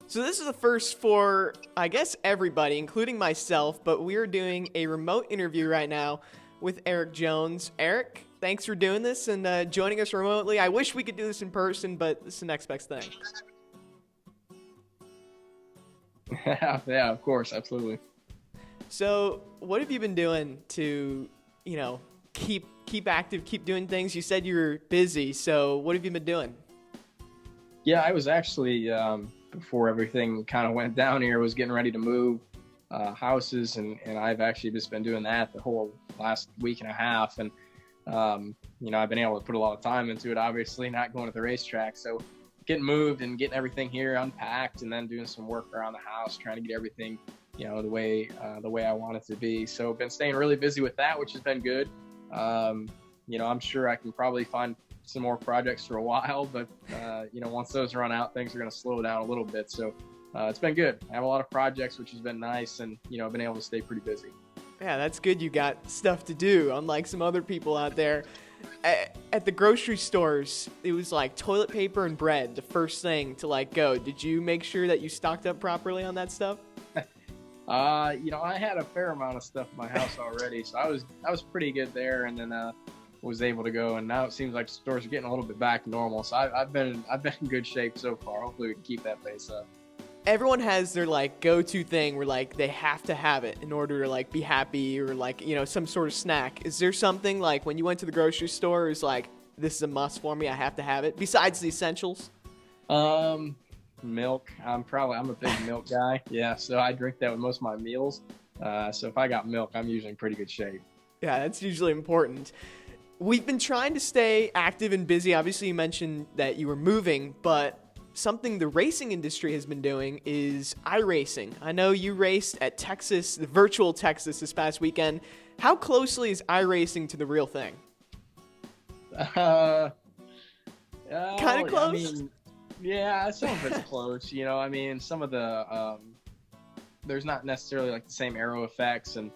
So this is the first for, I guess, everybody, including myself, but we're doing a remote interview right now with Erik Jones. Erik, thanks for doing this and joining us remotely. I wish we could do this in person, but this is the next best thing. Yeah, of course, absolutely. So, what have you been doing to, keep active, keep doing things? You said you were busy, so what have you been doing? Yeah, I was actually before everything kind of went down here, was getting ready to move houses, and I've actually just been doing that the whole last week and a half, and I've been able to put a lot of time into it. Obviously, not going to the racetrack, so getting moved and getting everything here unpacked, and then doing some work around the house, trying to get everything the way I want it to be. So been staying really busy with that, which has been good. I'm sure I can probably find some more projects for a while, but once those run out, things are going to slow down a little bit. So it's been good. I have a lot of projects, which has been nice, and I've been able to stay pretty busy. Yeah, that's good. You got stuff to do, unlike some other people out there. At the grocery stores, it was like toilet paper and bread, the first thing to go. Did you make sure that you stocked up properly on that stuff? I had a fair amount of stuff in my house already, so I was pretty good there, and then was able to go. And now it seems like stores are getting a little bit back to normal. So I've been in good shape so far. Hopefully we can keep that pace up. Everyone has their go-to thing where they have to have it in order to be happy, or some sort of snack. Is there something when you went to the grocery store is this is a must for me, I have to have it besides the essentials? Milk. I'm a big milk guy. Yeah, so I drink that with most of my meals. So if I got milk, I'm usually in pretty good shape. Yeah, that's usually important. We've been trying to stay active and busy. Obviously, you mentioned that you were moving, but something the racing industry has been doing is iRacing. I know you raced at Texas, the virtual Texas this past weekend. How closely is iRacing to the real thing? Kind of close? Yeah, some of it's close. Some of the there's not necessarily the same aero effects, and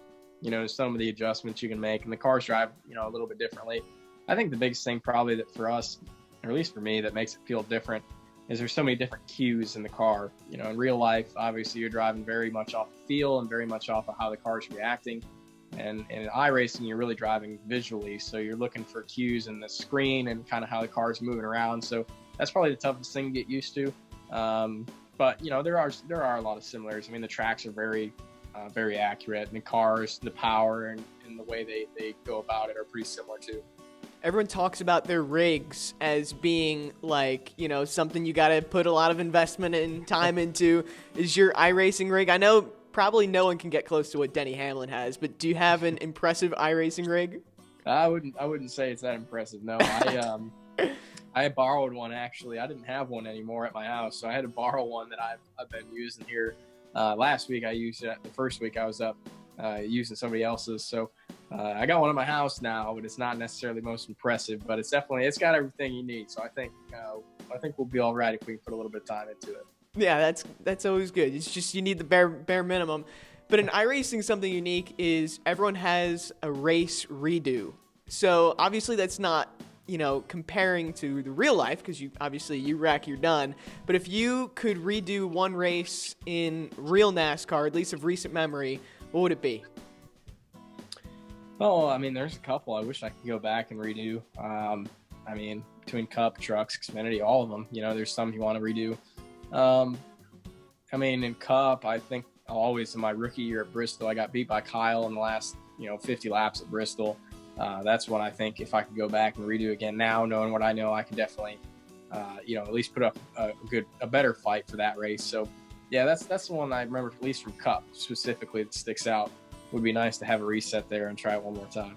some of the adjustments you can make, and the cars drive a little bit differently. I think the biggest thing probably that for us, or at least for me, that makes it feel different is there's so many different cues in the car. In real life, obviously you're driving very much off the feel and very much off of how the car's reacting. And in iRacing, you're really driving visually, so you're looking for cues in the screen and kind of how the car's moving around. So that's probably the toughest thing to get used to. But there are a lot of similarities. The tracks are very accurate, and the cars, the power, and the way they go about it are pretty similar too. Everyone talks about their rigs as being something you got to put a lot of investment and time into. Is your iRacing rig? I know probably no one can get close to what Denny Hamlin has, but do you have an impressive iRacing rig? I wouldn't say it's that impressive. No, I borrowed one actually. I didn't have one anymore at my house, so I had to borrow one that I've been using here. Last week I used it. The first week I was up using somebody else's. So I got one at my house now, but it's not necessarily most impressive. But it's got everything you need. So I think we'll be all right if we put a little bit of time into it. Yeah, that's always good. It's just you need the bare minimum. But in iRacing, something unique is everyone has a race redo. So obviously that's not comparing to the real life, because you wreck, you're done. But if you could redo one race in real NASCAR, at least of recent memory, what would it be? Oh, there's a couple I wish I could go back and redo. Between Cup, Trucks, Xfinity, all of them. There's some you want to redo. In Cup, I think always in my rookie year at Bristol, I got beat by Kyle in the last 50 laps at Bristol. That's one I think if I could go back and redo again now, knowing what I know, I could definitely, at least put up a better fight for that race. So, yeah, that's the one I remember, at least from Cup specifically, that sticks out. Would be nice to have a reset there and try it one more time.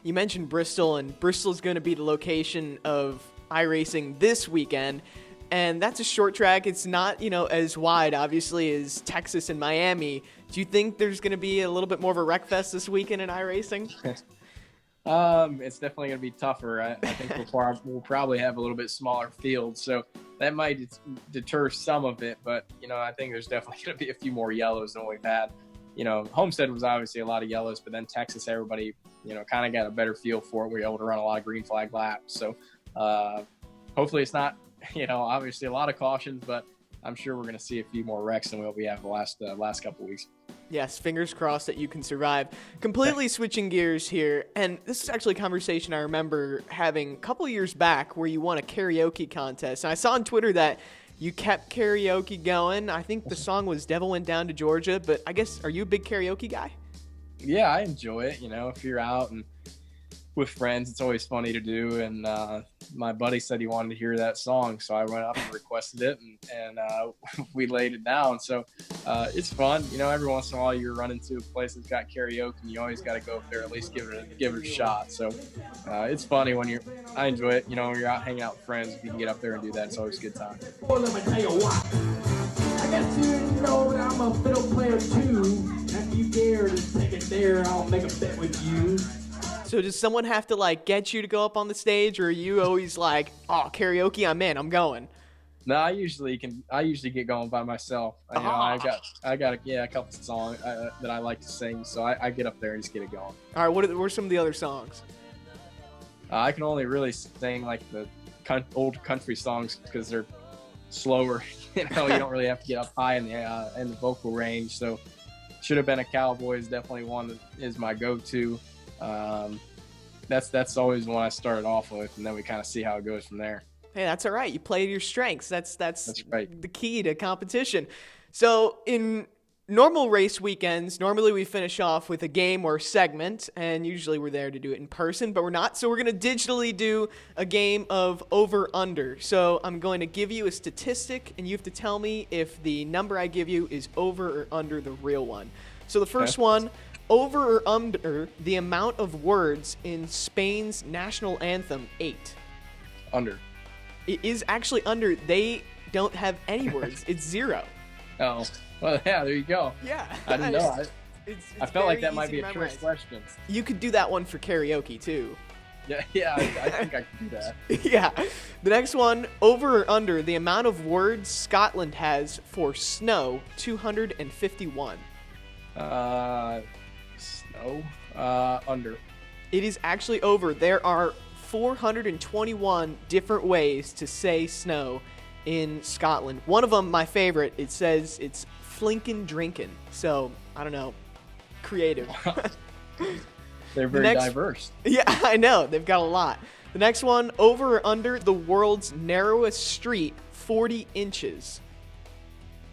You mentioned Bristol, and Bristol's going to be the location of iRacing this weekend. And that's a short track. It's not, as wide, obviously, as Texas and Miami. Do you think there's going to be a little bit more of a wreck fest this weekend in iRacing? It's definitely going to be tougher. I think we'll probably have a little bit smaller field, so that might deter some of it. But I think there's definitely going to be a few more yellows than we've had. Homestead was obviously a lot of yellows, but then Texas, everybody kind of got a better feel for it. We were able to run a lot of green flag laps, so hopefully it's not obviously a lot of cautions, but I'm sure we're going to see a few more wrecks than what we have the last couple weeks. Yes, fingers crossed that you can survive. Completely switching gears here, and this is actually a conversation I remember having a couple years back where you won a karaoke contest. And I saw on Twitter that you kept karaoke going. I think the song was Devil Went Down to Georgia, but I guess, are you a big karaoke guy? Yeah, I enjoy it. If you're out and with friends, it's always funny to do. And my buddy said he wanted to hear that song, so I went up and requested it, and we laid it down. So it's fun. Every once in a while you run into a place that's got karaoke, and you always got to go up there, at least give it a shot. So it's funny I enjoy it. When you're out hanging out with friends, if you can get up there and do that, it's always a good time. Well, let me tell you what. I guess you didn't know that I'm a fiddle player too. And if you dare to take it there, I'll make a bet with you. So does someone have to get you to go up on the stage, or are you always oh, karaoke, I'm in, I'm going? No, I usually get going by myself. I got a couple songs that I like to sing, so I get up there and just get it going. All right, what are some of the other songs? I can only really sing the old country songs because they're slower. You don't really have to get up high in the vocal range. So Should Have Been a Cowboy is definitely one that is my go-to. That's always one I started off with, and then we kind of see how it goes from there. Hey, that's all right. You play to your strengths. That's right. The key to competition. So in normal race weekends, normally we finish off with a game or segment, and usually we're there to do it in person, but we're not. So we're going to digitally do a game of over-under. So I'm going to give you a statistic, and you have to tell me if the number I give you is over or under the real one. So the first one, over or under the amount of words in Spain's national anthem, 8? Under. It is actually under. They don't have any words. It's 0. Oh, well, yeah, there you go. Yeah. I didn't know. I felt like that very might be easy a to trick memorize. question. You could do that one for karaoke, too. Yeah, I think I can do that. Yeah. The next one, over or under the amount of words Scotland has for snow, 251. Snow? Under. It is actually over. There are 421 different ways to say snow in Scotland. One of them, my favorite, it says it's flinkin' drinkin'. So, I don't know, creative. They're very diverse. Yeah, I know. They've got a lot. The next one, over or under the world's narrowest street, 40 inches.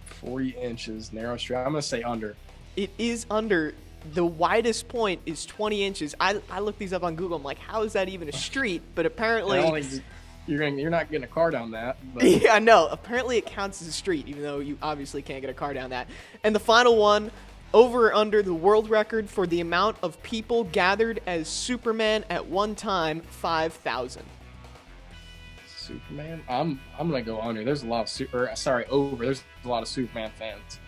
40 inches, narrow street. I'm going to say under. It is under. The widest point is 20 inches. I looked these up on Google. I'm like, how is that even a street? But apparently... You're not getting a car down that. But. Yeah, no. Apparently it counts as a street, even though you obviously can't get a car down that. And the final one, over or under the world record for the amount of people gathered as Superman at one time, 5,000. Superman? I'm gonna go under. There's a lot of over. There's a lot of Superman fans.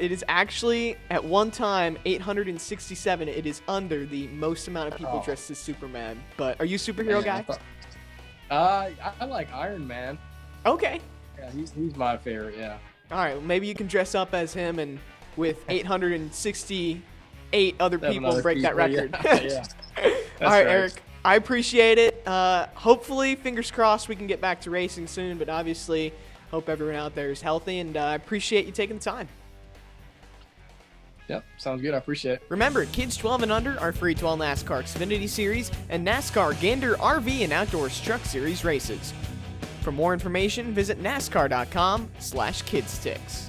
It is actually, at one time, 867. It is under the most amount of people dressed as Superman. But are you a superhero guy? I like Iron Man. Okay. Yeah, he's my favorite, yeah. All right, well, maybe you can dress up as him and with 868 other people break that record. Yeah. All right, Eric, I appreciate it. Hopefully, fingers crossed, we can get back to racing soon, but obviously, hope everyone out there is healthy, and I appreciate you taking the time. Yep, sounds good. I appreciate it. Remember, kids 12 and under are free to all NASCAR Xfinity Series and NASCAR Gander RV and Outdoors Truck Series races. For more information, visit nascar.com/kidstix.